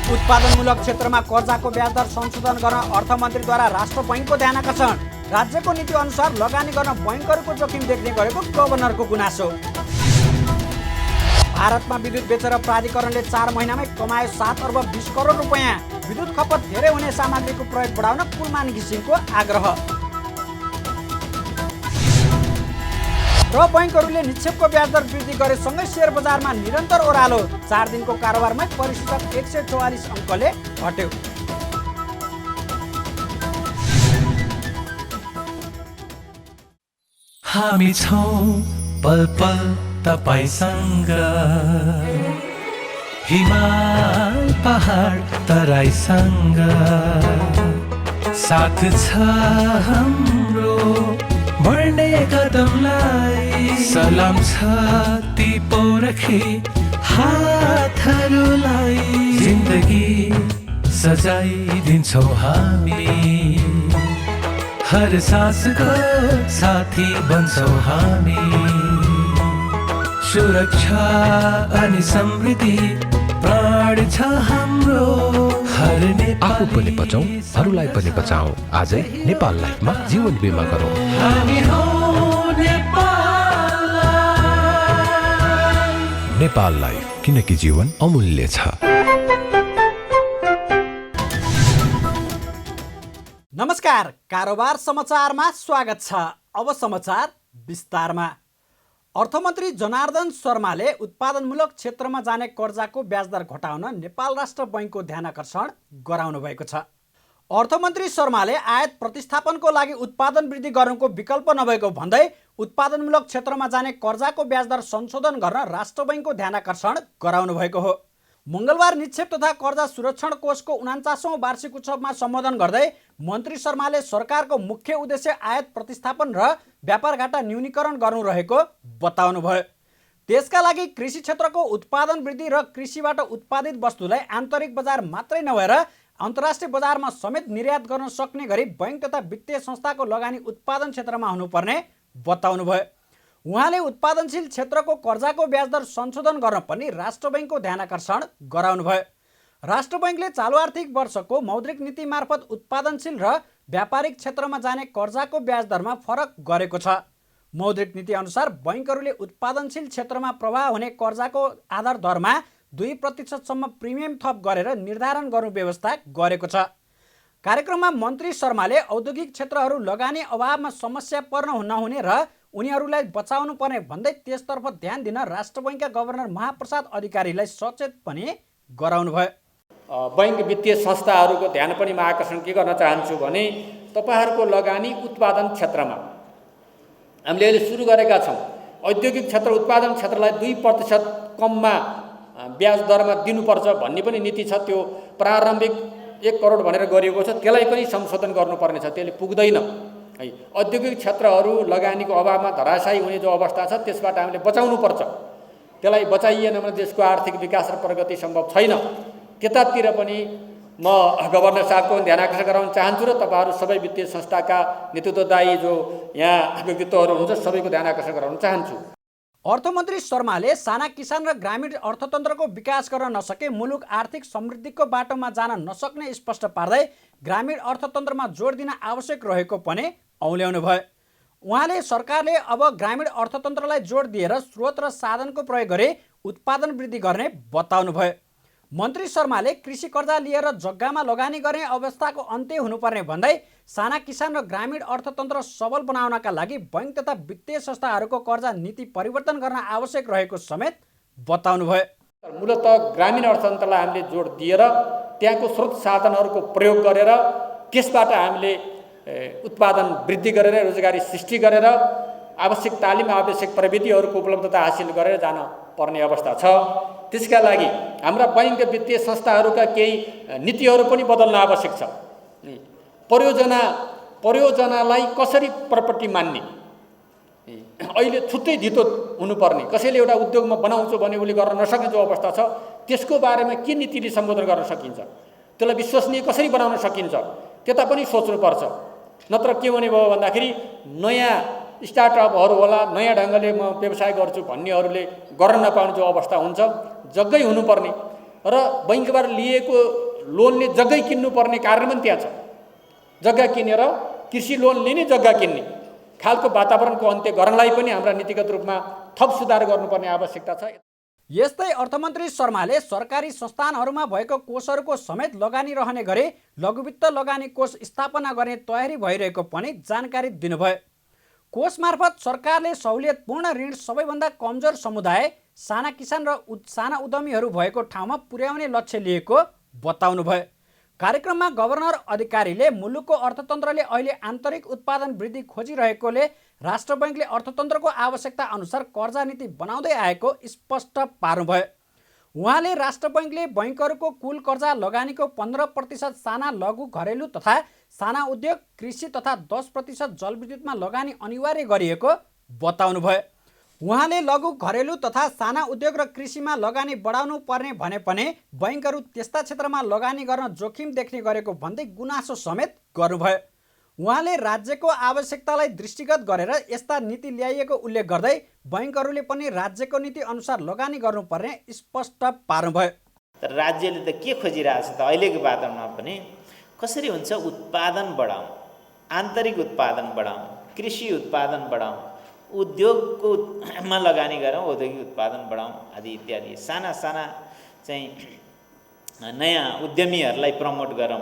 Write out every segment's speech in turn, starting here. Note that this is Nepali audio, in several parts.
उत्पादनमूलक क्षेत्रमा कर्जाको ब्याज दर संशोधन गर्न अर्थमन्त्रीद्वारा राष्ट्र बैङ्कको ध्यानाकर्षण। राज्यको नीति अनुसार लगानी गर्न बैङ्कहरूको जोखिम देख्ने गरेको गभर्नरको गुनासो। भारतमा विद्युत बेचेर प्राधिकरणले 4 महिनामै कमायो 7 अर्ब 20 करोड रुपैयाँ। विद्युत खपत धेरै हुने सामग्रीको प्रयोग बढाउन कुलमान घिसिङको आग्रह। र बैङ्कहरूले निक्षेपको ब्याज दर वृद्धि गरेसँगै सेयर बजारमा निरन्तर ओह्रालो। 4 दिनको कारोबारमै परिसूचक 144 अङ्कले घट्यो। हामी छौं पल पल तपाईसँग, हिमाल पहाड तराईसँग, साथ छ हाम्रो बढ्ने कदमलाई। सलाम छ ती पोरखे हातहरूलाई, जिन्दगी सजाइदिन्छौँ हामी, हर सासको साथी बन्छौँ हामी। सुरक्षा अनि समृद्धि प्राण छ हाम्रो। आफू पनि बचौँ, अरूलाई पनि बचाऊ। आजै नेपाल लाइफमा जीवन बिमा गरौँ। हामी हौ नेपाल लाइफ। नेपाल लाइफ, किनकि जीवन अमूल्य छ। नमस्कार, कारोबार समाचारमा स्वागत छ। अब समाचार विस्तारमा। अर्थमन्त्री जनार्दन शर्माले उत्पादनमूलक क्षेत्रमा जाने कर्जाको ब्याज दर घटाउन नेपाल राष्ट्र बैङ्कको ध्यानाकर्षण गराउनु भएको छ। अर्थमन्त्री शर्माले आयात प्रतिस्थापनको लागि उत्पादन वृद्धि गर्नुको विकल्प नभएको भन्दै उत्पादनमूलक क्षेत्रमा जाने कर्जाको ब्याज दर संशोधन गर्न राष्ट्र बैङ्कको ध्यानाकर्षण गराउनु भएको हो। मङ्गलबार निक्षेप तथा कर्जा सुरक्षण कोषको 49औं वार्षिक उत्सवमा सम्बोधन गर्दै मन्त्री शर्माले सरकारको मुख्य उद्देश्य आयात प्रतिस्थापन र व्यापार घाटा न्यूनीकरण गर्नु रहेको बताउनुभयो। त्यसका लागि कृषि क्षेत्रको उत्पादन वृद्धि र कृषिबाट उत्पादित वस्तुलाई आन्तरिक बजार मात्रै नभएर अन्तर्राष्ट्रिय बजारमा समेत निर्यात गर्न सक्ने गरी बैङ्क तथा वित्तीय संस्थाको लगानी उत्पादन क्षेत्रमा हुनुपर्ने बताउनुभयो। उहाँले उत्पादनशील क्षेत्रको कर्जाको ब्याज दर संशोधन गर्न पनि राष्ट्र बैङ्कको ध्यानाकर्षण गराउनुभयो। राष्ट्र बैङ्कले चालु आर्थिक वर्षको मौद्रिक नीति मार्फत उत्पादनशील र व्यापारिक क्षेत्रमा जाने कर्जाको ब्याज दरमा फरक गरेको छ। मौद्रिक नीति अनुसार बैङ्कहरूले उत्पादनशील क्षेत्रमा प्रवाह हुने कर्जाको आधार दरमा 2% प्रिमियम थप गरेर निर्धारण गर्नु व्यवस्था गरेको छ। कार्यक्रममा मन्त्री शर्माले औद्योगिक क्षेत्रहरू लगानी अभावमा समस्या पर्न नहुने र उनीहरूलाई बचाउनु पर्ने भन्दै त्यसतर्फ ध्यान दिन राष्ट्र बैङ्कका गभर्नर महाप्रसाद अधिकारीलाई सचेत पनि गराउनुभयो। बैङ्क वित्तीय संस्थाहरूको ध्यान पनि म आकर्षण के गर्न चाहन्छु भने तपाईँहरूको लगानी उत्पादन क्षेत्रमा हामीले अहिले सुरु गरेका छौँ। औद्योगिक क्षेत्र उत्पादन क्षेत्रलाई 2% कममा ब्याज दरमा दिनुपर्छ भन्ने पनि नीति छ। त्यो प्रारम्भिक 1 करोड भनेर गरिएको छ, त्यसलाई पनि संशोधन गर्नुपर्ने छ, त्यसले पुग्दैन है। औद्योगिक क्षेत्रहरू लगानीको अभावमा धराशायी हुने जो अवस्था छ त्यसबाट हामीले बचाउनुपर्छ। त्यसलाई बचाइएन भने देशको आर्थिक विकास र प्रगति सम्भव छैन। त्यतातिर पनि म गभर्नर साहबको ध्यान आकर्षण गराउन चाहन्छु र तपाईँहरू सबै वित्तीय संस्थाका नेतृत्वदायी जो यहाँ व्यक्तित्वहरू हुनुहुन्छ सबैको ध्यान आकर्षण गराउन चाहन्छु। अर्थमन्त्री शर्माले साना किसान र ग्रामीण अर्थतन्त्रको विकास गर्न नसके मुलुक आर्थिक समृद्धिको बाटोमा जान नसक्ने स्पष्ट पार्दै ग्रामीण अर्थतन्त्रमा जोड दिन आवश्यक रहेको पनि औल्याउनु भयो। उहाँले सरकारले अब ग्रामीण अर्थतन्त्रलाई जोड दिएर स्रोत र साधनको प्रयोग गरी उत्पादन वृद्धि गर्ने बताउनु भयो। मन्त्री शर्माले कृषि कर्जा लिएर जग्गामा लगानी गर्ने अवस्थाको अन्त्य हुनुपर्ने भन्दै साना किसान र ग्रामीण अर्थतन्त्र सबल बनाउनका लागि बैङ्क तथा वित्तीय संस्थाहरूको कर्जा नीति परिवर्तन गर्न आवश्यक रहेको समेत बताउनुभयो। मूलत ग्रामीण अर्थतन्त्रलाई हामीले जोड दिएर त्यहाँको स्रोत साधनहरूको प्रयोग गरेर त्यसबाट हामीले उत्पादन वृद्धि गरेर रोजगारी सृष्टि गरेर आवश्यक तालिम आवश्यक प्रविधिहरूको उपलब्धता हासिल गरेर जान पर्ने अवस्था छ। त्यसका लागि हाम्रा बैङ्क वित्तीय संस्थाहरूका केही नीतिहरू पनि बदल्न आवश्यक छ। परियोजनालाई कसरी प्रपर्टी मान्ने, अहिले छुट्टै धितो हुनुपर्ने, कसैले एउटा उद्योगमा बनाउँछु भने उसले गर्न नसक्ने जो अवस्था छ त्यसको बारेमा के नीतिले सम्बोधन गर्न सकिन्छ, त्यसलाई विश्वसनीय कसरी बनाउन सकिन्छ त्यता पनि सोच्नुपर्छ। नत्र के भने भयो भन्दाखेरि नयाँ स्टार्टअपहरू होला, नयाँ ढङ्गले म व्यवसाय गर्छु भन्नेहरूले गर्न नपाउने जो अवस्था हुन्छ जग्गै हुनुपर्ने र बैङ्कबाट लिएको लोनले जग्गै किन्नुपर्ने कारण पनि त्यहाँ छ। जग्गा किनेर कृषि लोन लिने, जग्गा किन्ने खालको वातावरणको अन्त्य गर्नलाई पनि हाम्रा नीतिगत रूपमा थप सुधार गर्नुपर्ने आवश्यकता छ। यस्तै अर्थमन्त्री शर्माले सरकारी संस्थानहरूमा भएको कोषहरूको समेत लगानी रहने गरी लघुवित्त लगानी कोष स्थापना गर्ने तयारी भइरहेको पनि जानकारी दिनुभयो। कोष मार्फत सरकारले सहुलियतपूर्ण ऋण सबैभन्दा कमजोर समुदाय, साना किसान र साना उद्यमीहरू भएको ठाउँमा पुर्याउने लक्ष्य लिएको बताउनुभयो। कार्यक्रममा गभर्नर अधिकारीले मुलुकको अर्थतन्त्रले अहिले आन्तरिक उत्पादन वृद्धि खोजिरहेकोले राष्ट्र बैङ्कले अर्थतन्त्रको आवश्यकता अनुसार कर्जा नीति बनाउँदै आएको स्पष्ट पार्नुभयो। उहाँले राष्ट्र बैङ्कले बैङ्कहरूको कुल कर्जा लगानीको 15% साना लघु घरेलु तथा साना उद्योग, कृषि तथा 10% जलविद्युतमा लगानी अनिवार्य गरिएको बताउनुभयो। उहाँले लघु घरेलु तथा साना उद्योग र कृषिमा लगानी बढाउनु पर्ने भने पनि बैङ्कहरू त्यस्ता क्षेत्रमा लगानी गर्न जोखिम देख्ने गरेको भन्दै गुनासो समेत गर्नुभयो। उहाँले राज्यको आवश्यकतालाई दृष्टिगत गरेर यस्ता नीति ल्याइएको उल्लेख गर्दै बैङ्कहरूले पनि राज्यको नीति अनुसार लगानी गर्नुपर्ने स्पष्ट पार्नुभयो। तर राज्यले त के खोजिरहेछ त अहिलेको वातावरणमा पनि कसरी हुन्छ उत्पादन बढाउँ, आन्तरिक उत्पादन बढाउँ, कृषि उत्पादन बढाउँ, उद्योगमा लगानी गरौँ, औद्योगिक उत्पादन बढाउँ आदि इत्यादि साना साना चाहिँ नयाँ उद्यमीहरूलाई प्रमोट गरौँ,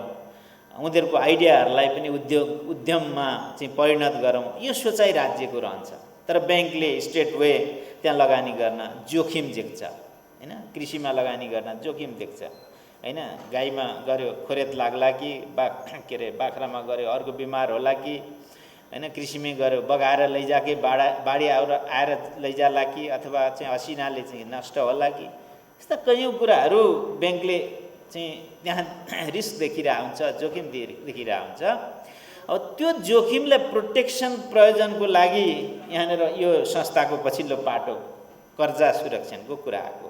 उनीहरूको आइडियाहरूलाई पनि उद्यममा चाहिँ परिणत गरौँ, यो सोचाइ राज्यको रहन्छ। तर ब्याङ्कले स्ट्रेट वे त्यहाँ लगानी गर्न जोखिम देख्छ हैन, कृषिमा लगानी गर्न जोखिम देख्छ हैन। गाईमा गऱ्यो खोरेत लाग्ला कि बाख्रामा गऱ्यो अर्को बिमार होला कि हैन, कृषिमै गऱ्यो बगाएर लैजाके बाढी आएर लैजाला कि अथवा चाहिँ असिनाले चाहिँ नष्ट होला कि, यस्ता कयौँ कुराहरू ब्याङ्कले चाहिँ त्यहाँ रिस्क देखिरहेको हुन्छ, जोखिम देखिरहेको हुन्छ। अब त्यो जोखिमलाई प्रोटेक्सन प्रयोजनको लागि यहाँनिर यो संस्थाको पछिल्लो पाटो कर्जा सुरक्षणको कुरा आएको।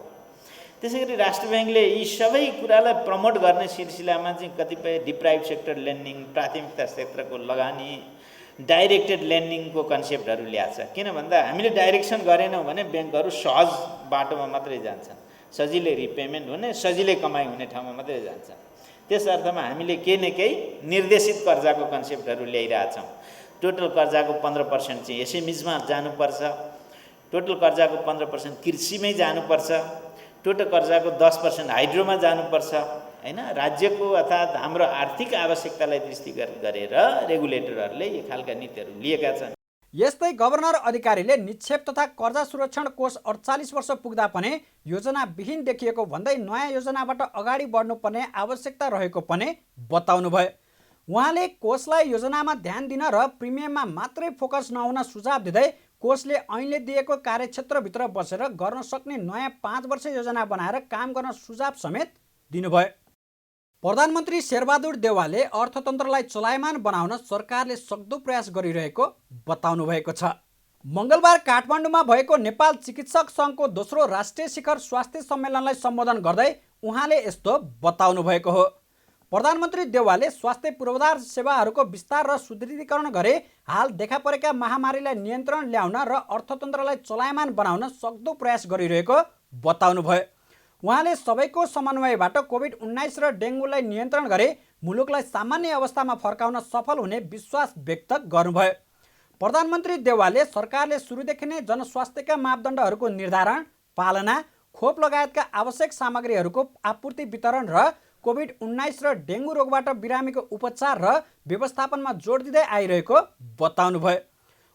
त्यसै गरी राष्ट्र ब्याङ्कले यी सबै कुरालाई प्रमोट गर्ने सिलसिलामा चाहिँ कतिपय डिप्राइभ सेक्टर लेन्डिङ, प्राथमिकता क्षेत्रको लगानी, डाइरेक्टेड लेन्डिङको कन्सेप्टहरू ल्याएको छ। किन भन्दा हामीले डाइरेक्सन गरेनौँ भने ब्याङ्कहरू सहज बाटोमा मात्रै जान्छन्, सजिलै रिपेमेन्ट हुने, सजिलै कमाइ हुने ठाउँमा मात्रै जान्छन्। त्यस अर्थमा हामीले केही न केही निर्देशित कर्जाको कन्सेप्टहरू ल्याइरहेछौँ। टोटल कर्जाको 15% चाहिँ एसएमइजमा जानुपर्छ, टोटल कर्जाको 15% कृषिमै जानुपर्छ, टोटल कर्जाको 10% हाइड्रोमा जानुपर्छ हैन। राज्यको अर्थात् हाम्रो आर्थिक आवश्यकतालाई दृष्टिगत गरेर रेगुलेटरहरूले यो खालका नीतिहरू लिएका छन्। यस्तै गभर्नर अधिकारीले निक्षेप तथा कर्जा सुरक्षण कोष 48 वर्ष पुग्दा पनि योजनाविहीन देखिएको भन्दै नयाँ योजनाबाट अगाडि बढ्नुपर्ने आवश्यकता रहेको पनि बताउनुभयो। उहाँले कोषलाई योजनामा ध्यान दिन र प्रिमियममा मात्रै फोकस नहुन सुझाव दिँदै कोषले ऐनले दिएको कार्यक्षेत्रभित्र बसेर गर्न सक्ने नयाँ 5 वर्ष योजना बनाएर काम गर्न सुझाव समेत दिनुभयो। प्रधानमन्त्री शेरबहादुर देउवाले अर्थतन्त्रलाई चलायमान बनाउन सरकारले सक्दो प्रयास गरिरहेको बताउनु भएको छ। मङ्गलबार काठमाडौँमा भएको नेपाल चिकित्सक सङ्घको दोस्रो राष्ट्रिय शिखर स्वास्थ्य सम्मेलनलाई सम्बोधन गर्दै उहाँले यस्तो बताउनु भएको हो। प्रधानमन्त्री देउवाले स्वास्थ्य पूर्वाधार सेवाहरूको विस्तार र सुदृढीकरण गरे हाल देखा परेका महामारीलाई नियन्त्रण ल्याउन र अर्थतन्त्रलाई चलायमान बनाउन सक्दो प्रयास गरिरहेको बताउनुभयो। उहाँले सबैको समन्वयबाट कोभिड-19 र डेङ्गुलाई नियन्त्रण गरे मुलुकलाई सामान्य अवस्थामा फर्काउन सफल हुने विश्वास व्यक्त गर्नुभयो। प्रधानमन्त्री देउवाले सरकारले सुरुदेखि नै जनस्वास्थ्यका मापदण्डहरूको निर्धारण, पालना, खोप लगायतका आवश्यक सामग्रीहरूको आपूर्ति वितरण र कोभिड-19 र डेङ्गु रोगबाट बिरामीको उपचार र व्यवस्थापनमा जोड दिँदै आइरहेको बताउनुभयो।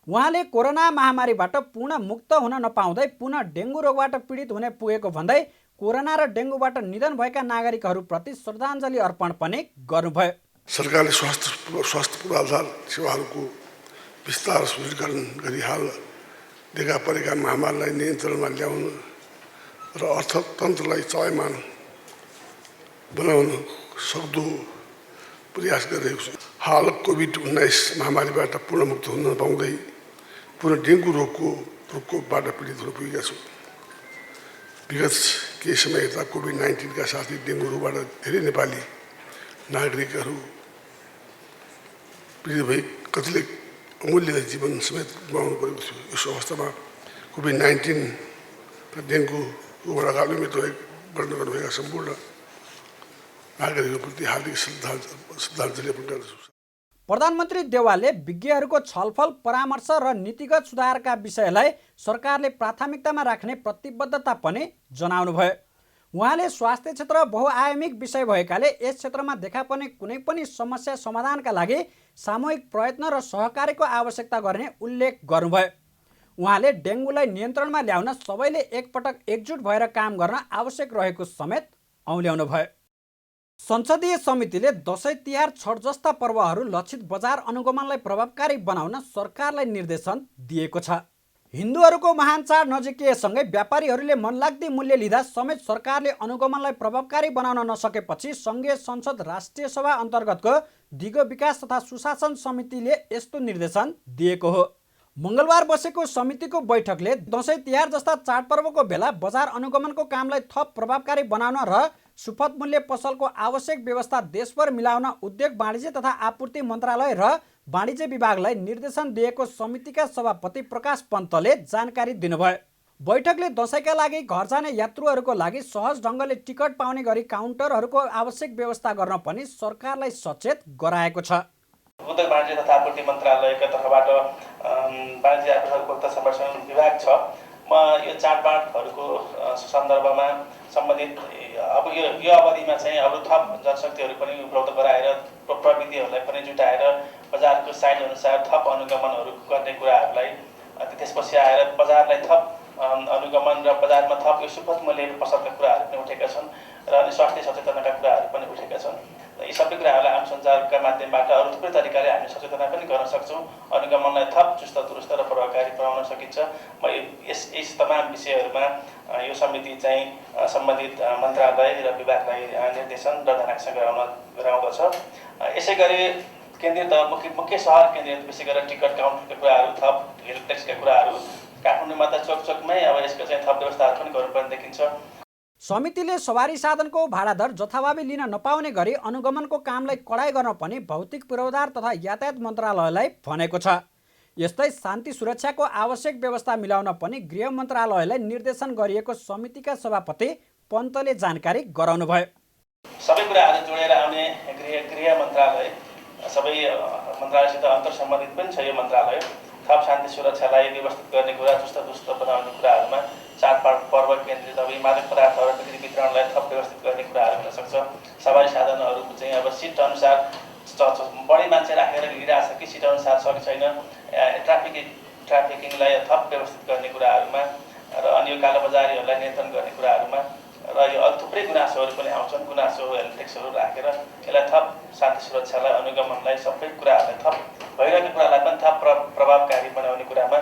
उहाँले कोरोना महामारीबाट पूर्ण मुक्त हुन नपाउँदै पुनः डेङ्गु रोगबाट पीडित हुने पुगेको भन्दै कोरोना र डेङ्गुबाट निधन भएका नागरिकहरूप्रति श्रद्धाञ्जली अर्पण पनि गर्नुभयो। सरकारले स्वास्थ्य पूर्वाधार सेवाहरूको विस्तार सुदृढीकरण गरी हाल देखा परेका महामारीलाई नियन्त्रणमा ल्याउन र अर्थतन्त्रलाई चलायमान बनाउन सक्दो प्रयास गरिरहेको छ। हाल कोभिड-19 महामारीबाट पूर्ण मुक्त हुन नपाउँदै पुनः डेङ्गु रोगको प्रकोपबाट पीडित हुन पुगेका छौँ। विगत केही समय यता कोभिड-19 का साथै डेङ्गु रोगबाट धेरै नेपाली नागरिकहरू पीडित भई कतिले अमूल्य जीवन समेत गुमाउनु परेको थियो। यस अवस्थामा कोभिड-19 र डेङ्गु रोगबाट अगाडि मृत्यु वर्ण गर्नुभएका सम्पूर्ण नागरिकहरूप्रति हार्दिक श्रद्धाञ्जली अर्पण गर्दछु। प्रधानमन्त्री देउवाले विज्ञहरूको छलफल परामर्श र नीतिगत सुधारका विषयलाई सरकारले प्राथमिकतामा राख्ने प्रतिबद्धता पनि जनाउनुभयो। उहाँले स्वास्थ्य क्षेत्र बहुआयामिक विषय भएकाले यस क्षेत्रमा देखा पर्ने कुनै पनि समस्या समाधानका लागि सामूहिक प्रयत्न र सहकारीको आवश्यकता गर्ने उल्लेख गर्नुभयो। उहाँले डेङ्गुलाई नियन्त्रणमा ल्याउन सबैले एकपटक एकजुट भएर काम गर्न आवश्यक रहेको समेत औल्याउनुभयो। संसदीय समितिले दशैं तिहार छठ जस्ता पर्वहरू लक्षित बजार अनुगमनलाई प्रभावकारी बनाउन सरकारलाई निर्देशन दिएको छ। हिन्दूहरूको महान चाड नजिकिएसँगै व्यापारीहरूले मनलाग्दी मूल्य लिँदा समेत सरकारले अनुगमनलाई प्रभावकारी बनाउन नसकेपछि सङ्घीय संसद राष्ट्रिय सभा अन्तर्गतको दिगो विकास तथा सुशासन समितिले यस्तो निर्देशन दिएको हो। मङ्गलबार बसेको समितिको बैठकले दशैं तिहार जस्ता चाडपर्वको बेला बजार अनुगमनको कामलाई थप प्रभावकारी बनाउन र सुपथ मूल्य पसलको आवश्यक व्यवस्था देशभर मिलाउन उद्योग वाणिज्य तथा आपूर्ति मन्त्रालय र वाणिज्य विभागलाई निर्देशन दिएको समितिका सभापति प्रकाश पन्तले जानकारी दिनुभयो। बैठकले दशैंका लागि घर जाने यात्रुहरूको लागि सहज ढङ्गले टिकट पाउने गरी काउन्टरहरूको आवश्यक व्यवस्था गर्न पनि सरकारलाई सचेत गराएको छ। उद्योग वाणिज्य तथा आपूर्ति मन्त्रालयका तर्फबाट वाणिज्य आपूर्ति उपभोक्ता संरक्षण विभाग छ। म यो चाडबाडहरूको सन्दर्भमा सम्बन्धित अब यो अवधिमा चाहिँ अब थप जनशक्तिहरू पनि उपलब्ध गराएर प्रविधिहरूलाई पनि जुटाएर बजारको साइज अनुसार थप अनुगमनहरू गर्ने कुराहरूलाई त्यसपछि आएर बजारलाई थप अनुगमन र बजारमा थप यो सुपथ मूल्य पसलका कुराहरू पनि उठेका छन् र अनि स्वास्थ्य सचेतनाका कुराहरू पनि उठेका छन्। यी सबै कुराहरूलाई आम सञ्चारका माध्यमबाट अरू थुप्रै तरिकाले हामी सचेतना पनि गर्न सक्छौँ। अनुगमनलाई थप चुस्त दुरुस्त र प्रभावकारी बनाउन सकिन्छ। म यस तमाम विषयहरूमा यो समिति चाहिँ सम्बन्धित मन्त्रालय र विभागलाई निर्देशन र ध्यानाकर्षण गराउँदछ। यसै गरी केन्द्रित मुख्य सहर केन्द्रित विशेष गरेर टिकट काउन्टरका कुराहरू थप हेल्थ ट्याक्सका कुराहरू काठमाडौँमा त चोकचोकमै अब यसको चाहिँ थप व्यवस्थाहरू पनि गर्नुपर्ने देखिन्छ। समितिले सवारी साधनको भाडा दर जथाभावी लिन नपाउने गरी अनुगमनको कामलाई कडाइ गर्न पनि भौतिक पूर्वाधार तथा यातायात मन्त्रालयलाई भनेको छ। यस्तै शान्ति सुरक्षाको आवश्यक व्यवस्था मिलाउन पनि गृह मन्त्रालयलाई निर्देशन गरिएको समितिका सभापति पन्तले जानकारी गराउनुभयो। सबै कुराहरू जोडेर आउने गृह मन्त्रालय सबै मन्त्रालयसित अन्तर सम्बन्धित पनि छ। यो मन्त्रालय थप शान्ति सुरक्षालाई व्यवस्थित गर्ने कुरा चुस्त दुरुस्त बनाउने कुराहरूमा चाडबाड पर्व केन्द्रित अब यी मादक पदार्थहरू वितरणलाई थप व्यवस्थित गर्ने कुराहरू हुन सक्छ। सवारी साधनहरूको चाहिँ अब सिट अनुसार बढी मान्छे राखेर हिँडिरहेको छ कि सिट अनुसार छ कि छैन, ट्राफिकिङलाई थप व्यवस्थित गर्ने कुराहरूमा र अनि यो कालोबजारीहरूलाई नियन्त्रण गर्ने कुराहरूमा र यो अरू थुप्रै गुनासोहरू पनि आउँछन्। गुनासो हेल्थ ट्याक्सहरू राखेर यसलाई थप शान्ति सुरक्षालाई अनुगमनलाई सबै कुराहरूलाई थप भइरहेको कुरालाई पनि थप प्रभावकारी बनाउने कुरामा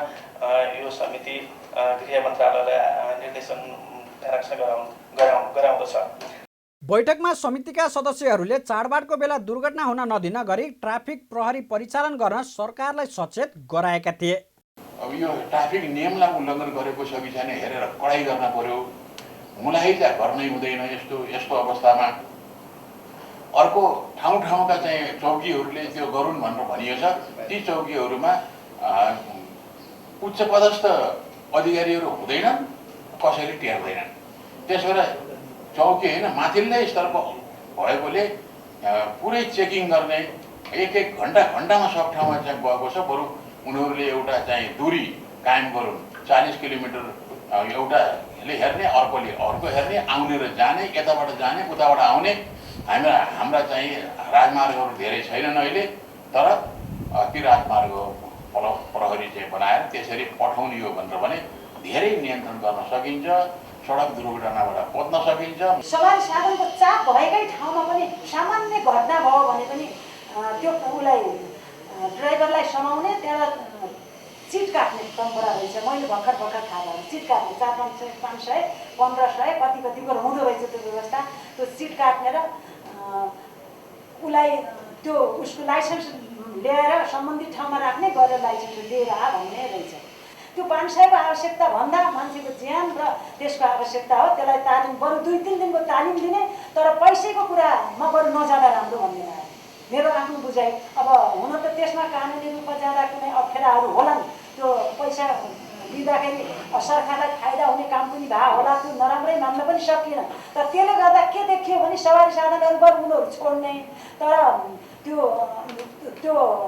यो समिति गृह मन्त्रालयलाई निर्देशन गराउँदछ। बैठकमा समितिका सदस्यहरूले चाडबाडको बेला दुर्घटना हुन नदिन गरी ट्राफिक प्रहरी परिचालन गर्न सरकारलाई सचेत गराएका थिए। अब यो ट्राफिक नियमलाई उल्लङ्घन गरेको छ कि छैन हेरेर कडाइ गर्न पर्यो। मुलाहिजा गर्नै हुँदैन यस्तो अवस्थामा। अर्को ठाउँका चाहिँ चौकीहरूले त्यो गरून् भनेर भनिएको छ। ती चौकीहरूमा उच्च पदस्थ अधिकारीहरू हुँदैनन्, कसैले टेर्दैनन्। त्यसो भएर चौकी होइन माथिल्लै स्तरको भएकोले पुरै चेकिङ गर्ने एक घन्टामा सब ठाउँमा चाहिँ गएको छ। बरु उनीहरूले एउटा चाहिँ दूरी कायम गरून्। 40 किलोमिटर एउटाले हेर्ने, अर्को हेर्ने, आउने र जाने, यताबाट जाने उताबाट आउने। हाम्रा चाहिँ राजमार्गहरू धेरै छैनन् अहिले, तर ती राजमार्ग प्रहरी चाहिँ बनाएर त्यसरी पठाउने हो भनेर भने धेरै नियन्त्रण गर्न सकिन्छ। सडक दुर्घटनाबाट बच्न सकिन्छ। सवारी साधनको चाप भएकै ठाउँमा पनि सामान्य घटना भयो भने पनि त्यो उसलाई ड्राइभरलाई समाउने त्यहाँ सिट काट्ने परम्परा रहेछ। मैले भर्खर थाहा भयो। सिट काट्ने 400, 500, 1500 कतिको हुँदो रहेछ त्यो व्यवस्था। त्यो सिट काट्ने र उसलाई त्यो उसको लाइसेन्स ल्याएर सम्बन्धित ठाउँमा राख्ने गरेर लाइसेन्स लिएर भन्ने रहेछ। त्यो 500 को आवश्यकता भन्दा मान्छेको ज्यान र त्यसको आवश्यकता हो। त्यसलाई तालिम बरु 2-3 दिनको तालिम दिने, तर पैसाको कुरामा बरु नजाँदा राम्रो भन्ने मेरो आफ्नो बुझाइ। अब हुन त त्यसमा कानुनी रूपमा जाँदा कुनै अप्ठ्याराहरू होलान्, त्यो पैसा दिँदाखेरि सरकारलाई फाइदा हुने काम पनि भए होला, त्यो नराम्रै मान्न पनि सकिएन। तर त्यसले गर्दा के देखियो भने सवारी साधनहरू बरु उनीहरू छोड्ने, तर त्यो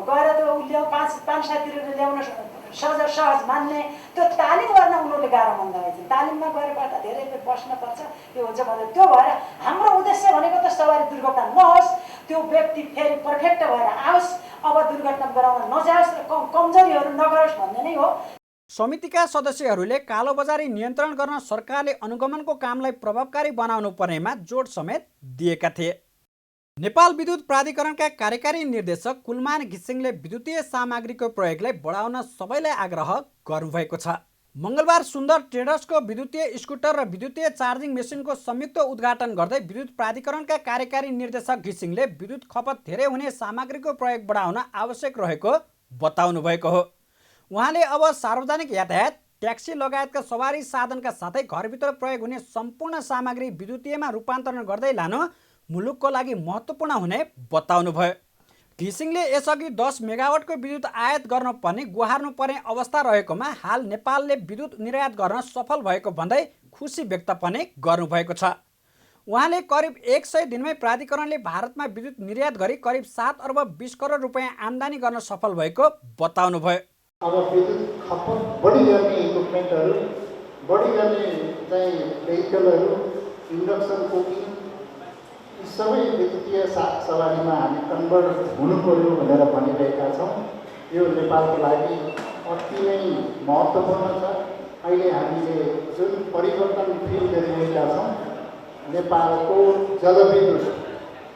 गएर त्यो ल्याउ 5-7 रुपियाँ ल्याउन सहज मान्ने, त्यो तालिम गर्न उनीहरूले गाह्रो मान्दा रहेछ। तालिममा गएबाट धेरै बेर बस्नुपर्छ, त्यो हुन्छ भनेर। त्यो भएर हाम्रो उद्देश्य भनेको त सवारी दुर्घटना नहोस्, त्यो व्यक्ति फेरि पर्फेक्ट भएर आओस्, अब दुर्घटना गराउन नजाओस्, कमजोरीहरू नगरोस् भन्ने नै हो। समितिका सदस्यहरूले कालोबजारी नियन्त्रण गर्न सरकारले अनुगमनको कामलाई प्रभावकारी बनाउनु पर्नेमा जोड समेत दिएका थिए। नेपाल विद्युत प्राधिकरणका कार्यकारी निर्देशक कुलमान घिसिङले विद्युतीय सामग्रीको प्रयोगलाई बढाउन सबैलाई आग्रह गर्नुभएको छ। मङ्गलबार सुन्दर ट्रेडर्सको विद्युतीय स्कुटर र विद्युतीय चार्जिङ मेसिनको संयुक्त उद्घाटन गर्दै विद्युत प्राधिकरणका कार्यकारी निर्देशक घिसिङले विद्युत खपत धेरै हुने सामग्रीको प्रयोग बढाउन आवश्यक रहेको बताउनु भएको हो। उहाँले अब सार्वजनिक यातायात, ट्याक्सी लगायतका सवारी साधनका साथै घरभित्र प्रयोग हुने सम्पूर्ण सामग्री विद्युतीयमा रूपान्तरण गर्दै लानु मुलुकको लागि महत्त्वपूर्ण हुने बताउनुभयो। घिसिङले यसअघि 10 मेगावाटको विद्युत आयात गर्न पर्ने गुहार्नु पर्ने अवस्था रहेकोमा हाल नेपालले विद्युत निर्यात गर्न सफल भएको भन्दै खुसी व्यक्त पनि गर्नुभएको छ। उहाँले करिब 100 दिनमै प्राधिकरणले भारतमा विद्युत निर्यात गरी करिब 7 अर्ब 20 करोड रुपियाँ आम्दानी गर्न सफल भएको बताउनुभयो। अब विद्युत खपत बढी गर्ने इक्विपमेन्टहरू, बढी गर्ने चाहिँ भेहिकलहरू, इन्डक्सन कुकिङ, यी सबै विद्युतीय सवारीमा हामी कन्भर्ट हुनु पर्यो भनेर भनिरहेका छौँ। यो नेपालको लागि अति नै महत्त्वपूर्ण छ। अहिले हामीले जुन परिवर्तन फिल गरिरहेका छौँ, नेपालको जलविद्युत,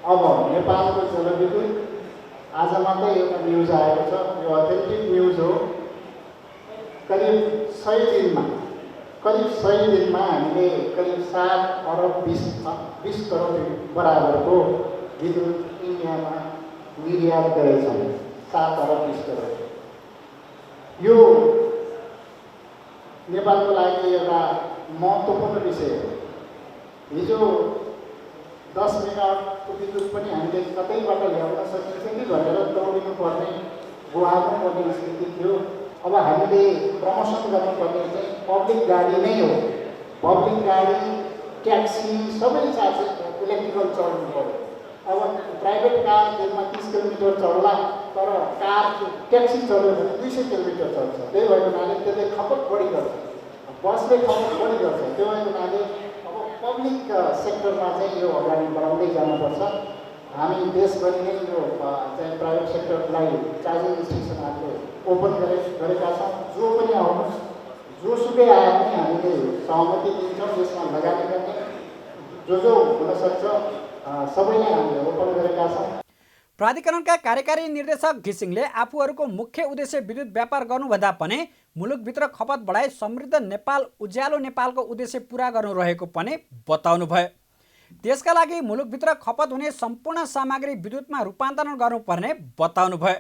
अब नेपालको जलविद्युत आज मात्रै एउटा न्युज आएको छ, यो अथेन्टिक न्युज हो। करिब 100 दिनमा हामीले करिब 7 अर्ब 20 करोड बराबरको विद्युत इन्डियामा निर्यात गरेछौँ। 7 अर्ब 20 करोड। यो नेपालको लागि एउटा महत्त्वपूर्ण विषय हो। हिजो 10 मेगावाटको विद्युत पनि हामीले कतैबाट ल्याउन सकिन्छ कि भनेर दौडिनु पर्ने, गुहार्नु पर्ने स्थिति थियो। अब हामीले प्रमोसन गर्नुपर्ने चाहिँ पब्लिक गाडी नै हो। पब्लिक गाडी, ट्याक्सी सबै चार्ज इलेक्ट्रिकल चढ्नु पऱ्यो। अब प्राइभेट कार दिनमा 30 किलोमिटर चढ्ला, तर कार ट्याक्सी चल्यो भने 200 किलोमिटर चल्छ। त्यही भएको हुनाले त्यसले खपत बढी गर्छ, बसले खपत बढी गर्छ। त्यो भएको हुनाले पब्लिक सेक्टरमा चाहिँ यो अगाडि बढाउँदै जानुपर्छ। हामी देशभरि नै यो चाहिँ प्राइभेट सेक्टरलाई चार्जिङ स्टेसनहरू ओपन गरेका छौँ। जो पनि आउनुहोस्, जोसुकै आए पनि हामीले सहमति दिन्छौँ यसमा लगानी गर्ने। जो हुनसक्छ सबैलाई हामीले ओपन गरेका छौँ। प्राधिकरणका कार्यकारी निर्देशक घिसिङले आफूहरूको मुख्य उद्देश्य विद्युत व्यापार गर्नुभन्दा पनि मुलुकभित्र खपत बढाई समृद्ध नेपाल, उज्यालो नेपालको उद्देश्य पुरा गर्नु रहेको पनि बताउनुभयो। त्यसका लागि मुलुकभित्र खपत हुने सम्पूर्ण सामग्री विद्युतमा रूपान्तरण गर्नुपर्ने बताउनुभयो।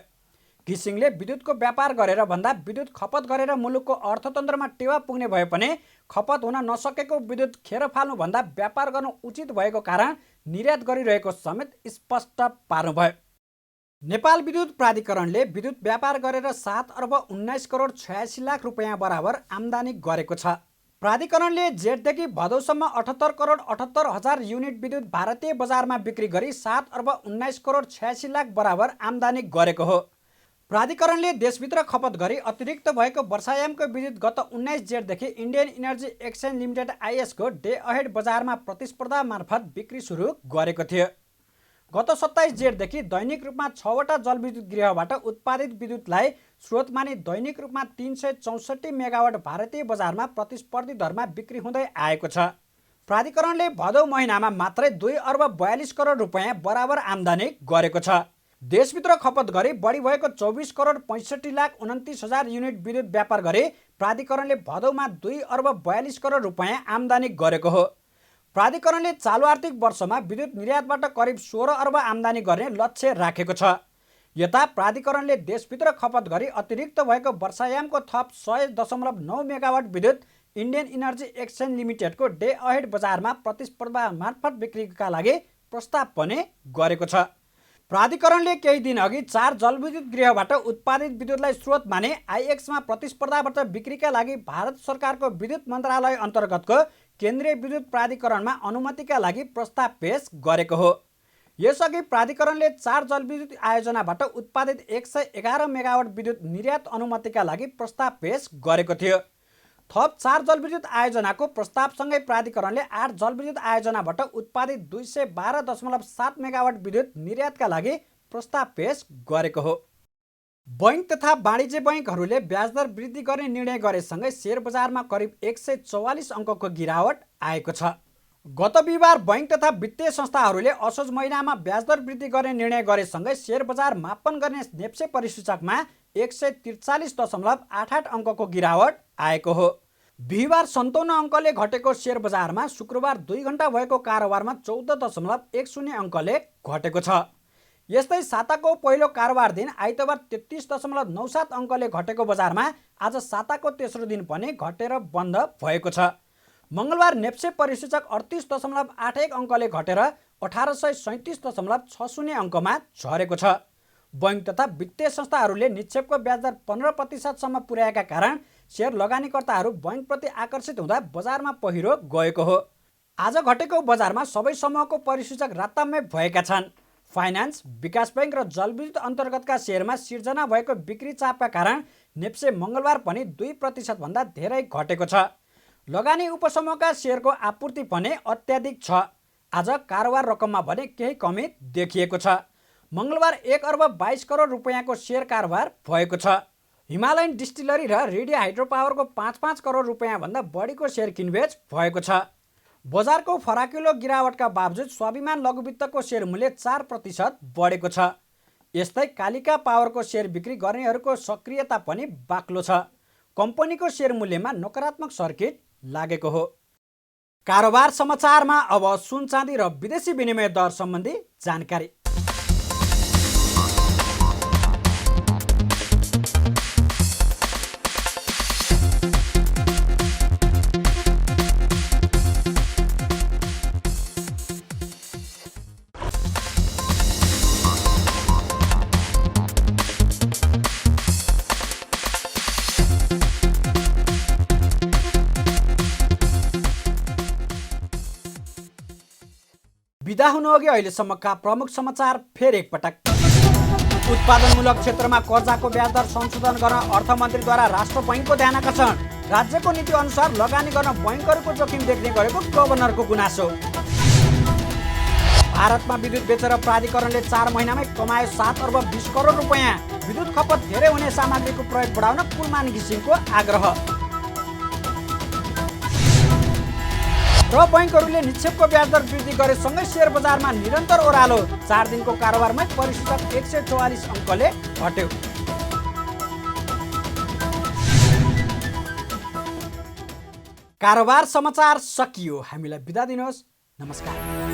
घिसिङले विद्युतको व्यापार गरेर भन्दा विद्युत खपत गरेर मुलुकको अर्थतन्त्रमा टेवा पुग्ने भए पनि खपत हुन नसकेको विद्युत खेर फाल्नुभन्दा व्यापार गर्नु उचित भएको कारण निर्यात गरिरहेको समेत स्पष्ट पार्नुभयो। नेपाल विद्युत प्राधिकरणले विद्युत व्यापार गरेर 7 अर्ब 19 करोड 86 लाख रुपियाँ बराबर आम्दानी गरेको छ। प्राधिकरणले जेठदेखि भदौसम्म 78 करोड 78 हजार युनिट विद्युत भारतीय बजारमा बिक्री गरी 7 अर्ब 19 करोड 86 लाख बराबर आम्दानी गरेको हो। प्राधिकरणले देशभित्र खपत गरी अतिरिक्त भएको वर्षायामको विद्युत गत 19 जेठदेखि इन्डियन इनर्जी एक्सचेन्ज लिमिटेड आइएसको डे अहेड बजारमा प्रतिस्पर्धा मार्फत बिक्री सुरु गरेको थियो। गत 27 जेठदेखि दैनिक रूपमा 6वटा जलविद्युत गृहबाट उत्पादित विद्युतलाई स्रोत मानि दैनिक रूपमा 364 मेगावाट भारतीय बजारमा प्रतिस्पर्धी दरमा बिक्री हुँदै आएको छ। प्राधिकरणले भदौ महिनामा मात्रै 2 अर्ब 42 करोड रुपियाँ बराबर आम्दानी गरेको छ। देशभित्र खपत गरी बढी भएको 24 करोड 65 लाख 29 हजार युनिट विद्युत व्यापार गरी प्राधिकरणले भदौमा 2 अर्ब 42 करोड रुपियाँ आम्दानी गरेको हो। प्राधिकरणले चालु आर्थिक वर्षमा विद्युत निर्यातबाट करिब 16 अर्ब आम्दानी गर्ने लक्ष्य राखेको छ। यता प्राधिकरणले देशभित्र खपत गरी अतिरिक्त भएको वर्षायामको थप 100.9 मेगावाट विद्युत इन्डियन इनर्जी एक्सचेन्ज लिमिटेडको डे अहेड बजारमा प्रतिस्पर्धा मार्फत बिक्रीका लागि प्रस्ताव पनि गरेको छ। प्राधिकरणले केही दिनअघि 4 जलविद्युत गृहबाट उत्पादित विद्युतलाई स्रोत माने आइएक्समा प्रतिस्पर्धाबाट बिक्रीका लागि भारत सरकारको विद्युत मन्त्रालय अन्तर्गतको केन्द्रीय विद्युत प्राधिकरणमा अनुमतिका लागि प्रस्ताव पेश गरेको हो। यसअघि प्राधिकरणले 4 जलविद्युत आयोजनाबाट उत्पादित 111 मेगावाट विद्युत निर्यात अनुमतिका लागि प्रस्ताव पेश गरेको थियो। थप 4 जलविद्युत आयोजनाको प्रस्तावसँगै प्राधिकरणले 8 जलविद्युत आयोजनाबाट उत्पादित 212.7 मेगावाट विद्युत निर्यातका लागि प्रस्ताव पेश गरेको हो। बैंक तथा वाणिज्य बैंकहरूले ब्याजदर वृद्धि गर्ने निर्णय गरेसँगै सेयर बजारमा करिब 144 अङ्कको गिरावट आएको छ। गत बिहिबार बैंक तथा वित्तीय संस्थाहरूले असोज महिनामा ब्याजदर वृद्धि गर्ने निर्णय गरेसँगै सेयर बजार मापन गर्ने नेप्से परिसूचकमा 143.88 अङ्कको गिरावट आएको हो। बिहिबार 57 अङ्कले घटेको सेयर बजारमा शुक्रबार 2 घण्टा भएको कारोबारमा 14.10 अङ्कले घटेको छ। यस्तै साताको पहिलो कारोबार दिन आइतबार 33.97 अङ्कले घटेको बजारमा आज साताको तेस्रो दिन पनि घटेर बन्द भएको छ। मङ्गलबार नेप्से परिसूचक 38.81 अङ्कले घटेर 1837.60 अङ्कमा झरेको छ। बैंक तथा वित्तीय संस्थाहरूले निक्षेपको ब्याजदर 15% सम्म पुर्याएका कारण सेयर लगानीकर्ताहरू बैंकप्रति आकर्षित हुँदा बजारमा पहिरो गएको हो। आज घटेको बजारमा सबै समूहको परिसूचक राताम्य भएका छन्। फाइनान्स, विकास बैंक र जलविद्युत अन्तर्गतका सेयरमा सिर्जना भएको बिक्री चापका कारण नेप्से मङ्गलबार पनि 2% भन्दा धेरै घटेको छ। लगानी उपसमूहका सेयरको आपूर्ति पनि अत्याधिक छ। आज कारोबार रकममा भने केही कमी देखिएको छ। मङ्गलबार 1 अर्ब 22 करोड रुपियाँको सेयर कारोबार भएको छ। हिमालयन डिस्टिलरी र रेडियो हाइड्रो पावरको 5-5 करोड रुपियाँभन्दा बढीको सेयर किनबेच भएको छ। बजारको फराकिलो गिरावटका बावजुद स्वाभिमान लघुवित्तको सेयर मूल्य 4% बढेको छ। यस्तै कालिका पावरको सेयर बिक्री गर्नेहरूको सक्रियता पनि बाक्लो छ। कम्पनीको सेयर मूल्यमा नकारात्मक सर्किट लागेको हो। कारोबार समाचारमा अब सुन चाँदी र विदेशी विनिमय दर सम्बन्धी जानकारी। बिदा हुनुअघि अहिलेसम्मका प्रमुख समाचार फेरि एकपटक। उत्पादनमूलक क्षेत्रमा कर्जाको ब्याजदर संशोधन गर्न अर्थमन्त्रीद्वारा राष्ट्र बैंकको ध्यान आकर्षण। राज्यको नीति अनुसार लगानी गर्न बैंकहरूको जोखिम देख्ने गरेको गभर्नरको गुनासो। भारतमा विद्युत बेचेर प्राधिकरणले 4 महिनामै कमायो 7 अर्ब 20 करोड रुपियाँ। विद्युत खपत धेरै हुने सामग्रीको प्रयोग बढाउन पुलमान घिसिङको आग्रह। र बैंकहरूले निक्षेपको ब्याजदर वृद्धि गरेसँगै सेयर बजारमा निरन्तर ओह्रालो। 4 दिनको कारोबारमै परिसूचक 144 अङ्कले घट्यो। कारोबार समाचार सकियो। हामीलाई बिदा दिनुहोस्। नमस्कार।